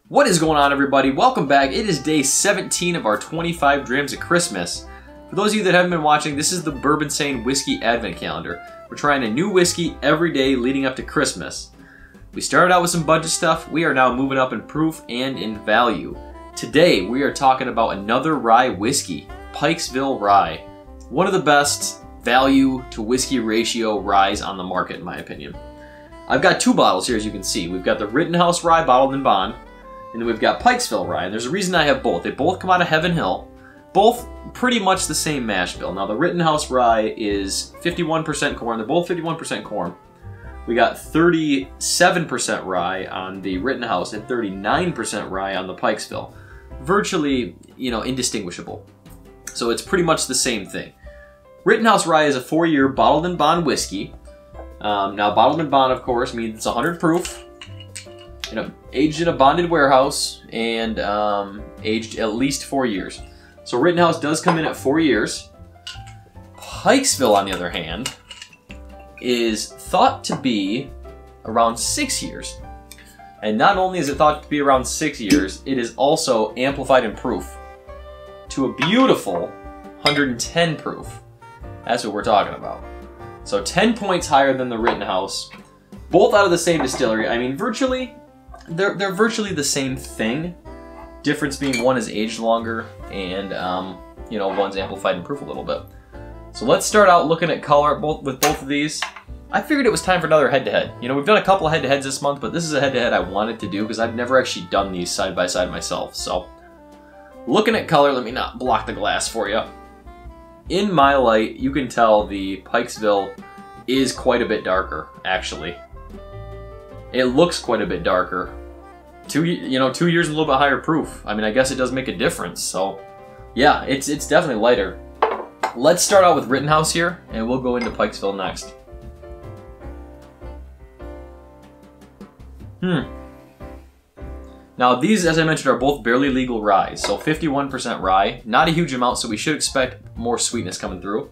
What is going on, everybody? Welcome back. It is day 17 of our 25 Drams of Christmas. For those of you that haven't been watching, this is the Bourbinsane Whiskey Advent Calendar. We're trying a new whiskey every day leading up to Christmas. We started out with some budget stuff. We are now moving up in proof and in value. Today, we are talking about another rye whiskey, Pikesville Rye. One of the best value to whiskey ratio ryes on the market, in my opinion. I've got two bottles here, as you can see. We've got the Rittenhouse Rye Bottled in Bond, and then we've got Pikesville Rye. And there's a reason I have both. They both come out of Heavenhill. Both pretty much the same mash bill. Now the Rittenhouse Rye is 51% corn. They're both 51% corn. We got 37% rye on the Rittenhouse and 39% rye on the Pikesville. Virtually, indistinguishable. So it's pretty much the same thing. Rittenhouse Rye is a 4-year bottled in bond whiskey. Now bottled in bond, of course, means it's 100 proof. Aged in a bonded warehouse and aged at least 4 years. So Rittenhouse does come in at 4 years. Pikesville, on the other hand, is thought to be around 6 years. And not only is it thought to be around 6 years, it is also amplified in proof to a beautiful 110 proof. That's what we're talking about. So 10 points higher than the Rittenhouse. Both out of the same distillery. I mean, virtually, they're virtually the same thing. Difference being one is aged longer and, one's amplified in proof a little bit. So let's start out looking at color with both of these. I figured it was time for another head-to-head. We've done a couple of head-to-heads this month, but this is a head-to-head I wanted to do because I've never actually done these side by side myself. So looking at color, let me not block the glass for you. In my light, you can tell the Pikesville is quite a bit darker, actually. It looks quite a bit darker. 2 years and a little bit higher proof. I mean, I guess it does make a difference. So yeah, it's definitely lighter. Let's start out with Rittenhouse here, and we'll go into Pikesville next. Now these, as I mentioned, are both barely legal rye, so 51% rye. Not a huge amount, so we should expect more sweetness coming through.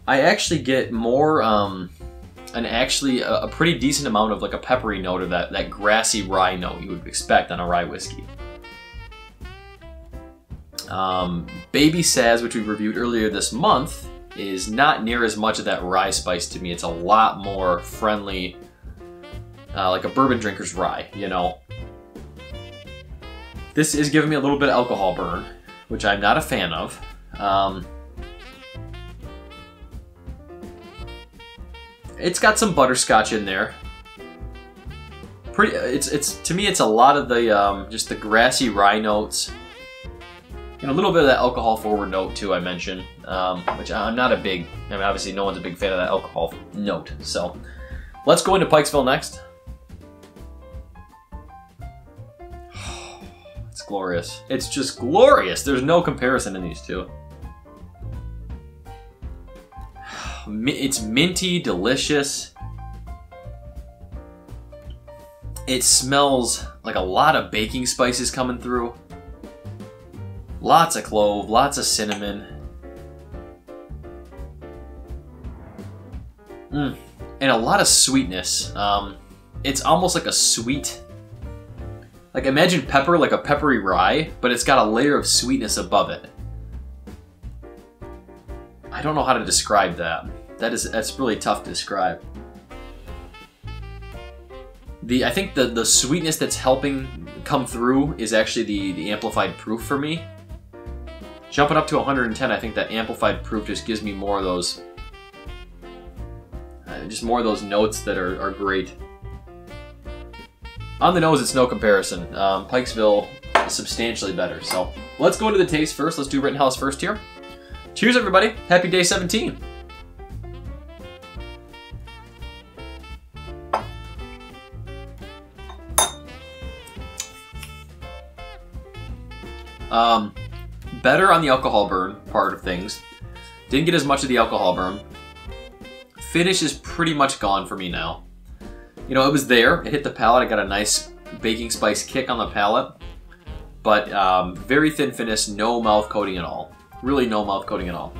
I actually get more, a pretty decent amount of like a peppery note, or that grassy rye note you would expect on a rye whiskey. Baby Saz, which we reviewed earlier this month, is not near as much of that rye spice to me. It's a lot more friendly, like a bourbon drinker's rye, This is giving me a little bit of alcohol burn, which I'm not a fan of. It's got some butterscotch in there. To me, it's a lot of the just the grassy rye notes. A little bit of that alcohol forward note too, I mentioned, which I'm not a big, obviously no one's a big fan of that alcohol note. So let's go into Pikesville next. It's glorious. It's just glorious. There's no comparison in these two. It's minty, delicious. It smells like a lot of baking spices coming through. Lots of clove, lots of cinnamon. And a lot of sweetness. It's almost like a sweet, like imagine pepper, like a peppery rye, but it's got a layer of sweetness above it. I don't know how to describe that. That's really tough to describe. I think the sweetness that's helping come through is actually the amplified proof for me. Jumping up to 110, I think that amplified proof just gives me more of those, notes that are great. On the nose, it's no comparison. Pikesville is substantially better. So let's go into the taste first. Let's do Rittenhouse first here. Cheers, everybody. Happy day 17. Better on the alcohol burn part of things. Didn't get as much of the alcohol burn. Finish is pretty much gone for me now. It was there. It hit the palate. I got a nice baking spice kick on the palate. But very thin finish, no mouth coating at all. Really no mouth coating at all.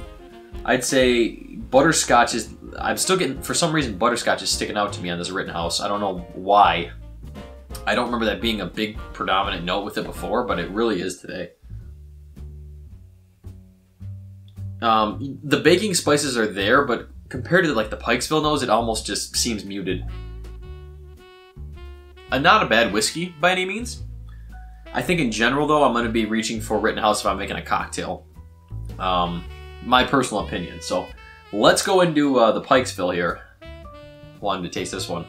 I'd say butterscotch is... I'm still getting... For some reason, butterscotch is sticking out to me on this Rittenhouse. I don't know why. I don't remember that being a big predominant note with it before, but it really is today. The baking spices are there, but compared to like the Pikesville nose, it almost just seems muted. Not a bad whiskey by any means. I think in general though, I'm going to be reaching for Rittenhouse if I'm making a cocktail. My personal opinion. So let's go and do the Pikesville here. Wanted to taste this one.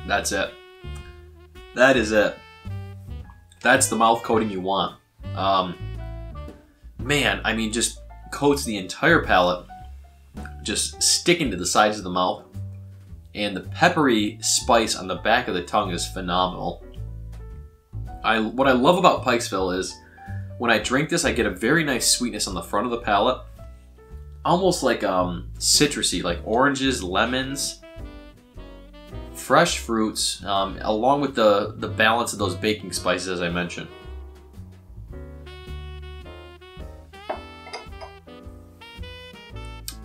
That's it. That is it. That's the mouth coating you want. Man, I mean, just coats the entire palate, just sticking to the sides of the mouth. And the peppery spice on the back of the tongue is phenomenal. What I love about Pikesville is when I drink this, I get a very nice sweetness on the front of the palate. Almost like citrusy, like oranges, lemons, fresh fruits, along with the balance of those baking spices as I mentioned.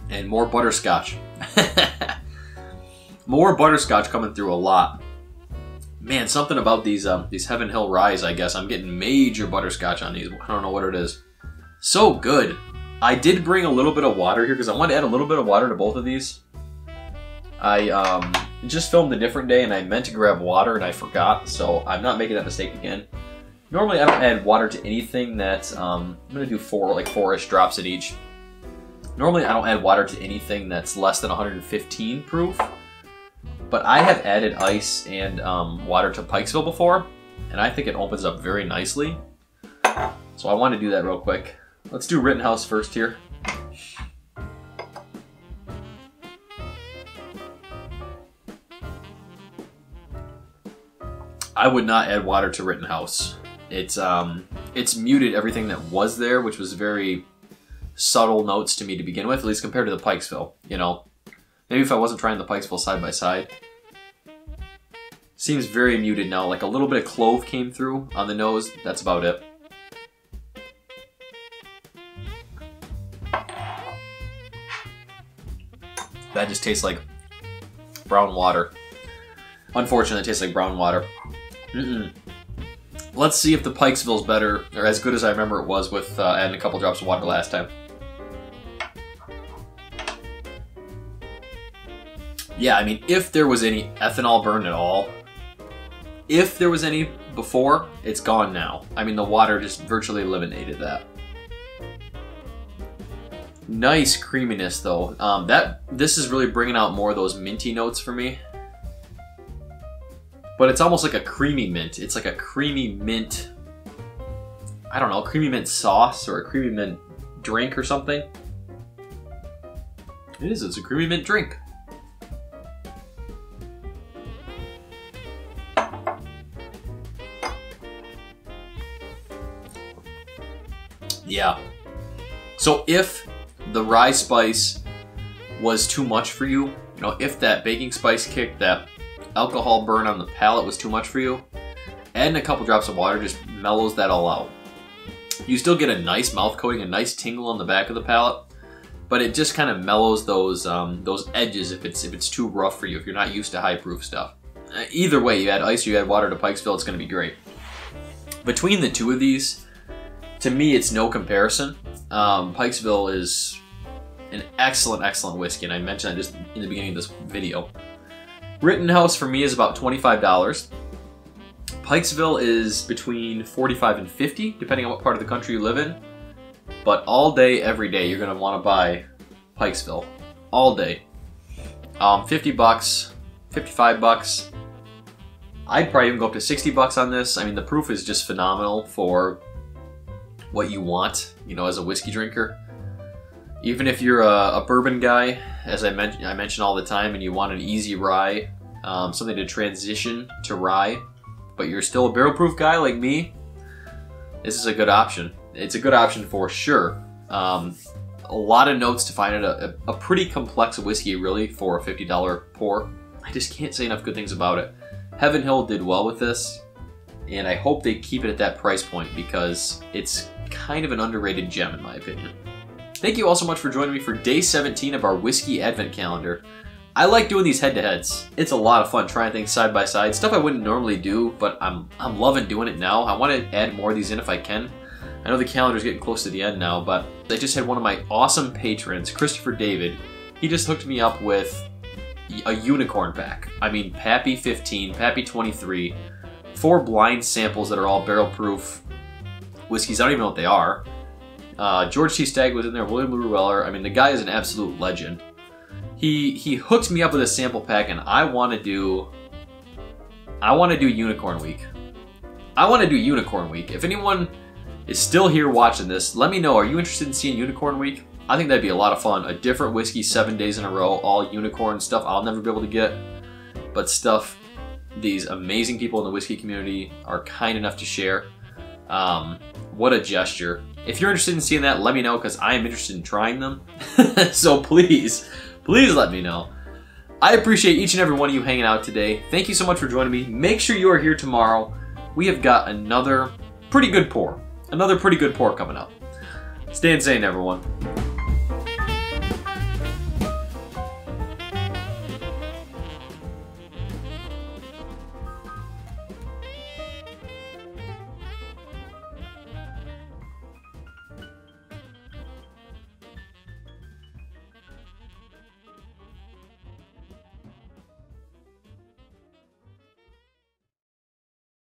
And more butterscotch. More butterscotch coming through a lot. Man, something about these Heavenhill Ryes, I guess. I'm getting major butterscotch on these. I don't know what it is. So good. I did bring a little bit of water here because I wanted to add a little bit of water to both of these. I just filmed a different day and I meant to grab water and I forgot, so I'm not making that mistake again. Normally I don't add water to anything that's, I'm going to do four-ish drops in each. Normally I don't add water to anything that's less than 115 proof. But I have added ice and water to Pikesville before, and I think it opens up very nicely. So I want to do that real quick. Let's do Rittenhouse first here. I would not add water to Rittenhouse. It's muted everything that was there, which was very subtle notes to me to begin with, at least compared to the Pikesville, you know. Maybe if I wasn't trying the Pikesville side by side. Seems very muted now, like a little bit of clove came through on the nose, that's about it. That just tastes like brown water. Unfortunately, it tastes like brown water. Let's see if the Pikesville's better, or as good as I remember it was with adding a couple drops of water last time. Yeah, I mean, if there was any ethanol burn at all, if there was any before, it's gone now. I mean, the water just virtually eliminated that. Nice creaminess, though. This is really bringing out more of those minty notes for me. But it's almost like a creamy mint. It's like a creamy mint, I don't know, creamy mint sauce or a creamy mint drink or something. It is, it's a creamy mint drink. Yeah. So if the rye spice was too much for you, you know, if that baking spice kick, that alcohol burn on the palate was too much for you, adding a couple drops of water just mellows that all out. You still get a nice mouth coating, a nice tingle on the back of the palate, but it just kind of mellows those edges if it's too rough for you, if you're not used to high proof stuff. Either way, you add ice or you add water to Pikesville, it's going to be great. Between the two of these, to me, it's no comparison. Pikesville is an excellent, excellent whiskey, and I mentioned that just in the beginning of this video. Rittenhouse for me is about $25. Pikesville is between $45 and $50, depending on what part of the country you live in. But all day, every day, you're going to want to buy Pikesville. All day. 50 bucks, 55 bucks. I'd probably even go up to 60 bucks on this. I mean, the proof is just phenomenal for what you want, you know, as a whiskey drinker. Even if you're a bourbon guy, as I mention all the time, and you want an easy rye, something to transition to rye, but you're still a barrel proof guy like me, this is a good option. It's a good option for sure. A lot of notes to find it, a pretty complex whiskey really for a $50 pour. I just can't say enough good things about it. Heavenhill did well with this, and I hope they keep it at that price point because it's kind of an underrated gem in my opinion. Thank you all so much for joining me for day 17 of our whiskey advent calendar. I like doing these head-to-heads. It's a lot of fun trying things side by side. Stuff I wouldn't normally do, but I'm loving doing it now. I want to add more of these in if I can. I know the calendar's getting close to the end now, but I just had one of my awesome patrons, Christopher David. He just hooked me up with a unicorn pack. I mean, Pappy 15, Pappy 23, 4 blind samples that are all barrel proof whiskeys. I don't even know what they are. George T. Stagg was in there, William Blue Weller. I mean, the guy is an absolute legend. He hooked me up with a sample pack, and I want to do Unicorn Week. I want to do Unicorn Week. If anyone is still here watching this, let me know. Are you interested in seeing Unicorn Week? I think that'd be a lot of fun. A different whiskey 7 days in a row, all unicorn stuff I'll never be able to get, but stuff these amazing people in the whiskey community are kind enough to share. What a gesture. If you're interested in seeing that, let me know, because I am interested in trying them. So please let me know. I appreciate each and every one of you hanging out today. Thank you so much for joining me. Make sure you are here tomorrow. We have got another pretty good pour. Another pretty good pour coming up. Stay insane, everyone.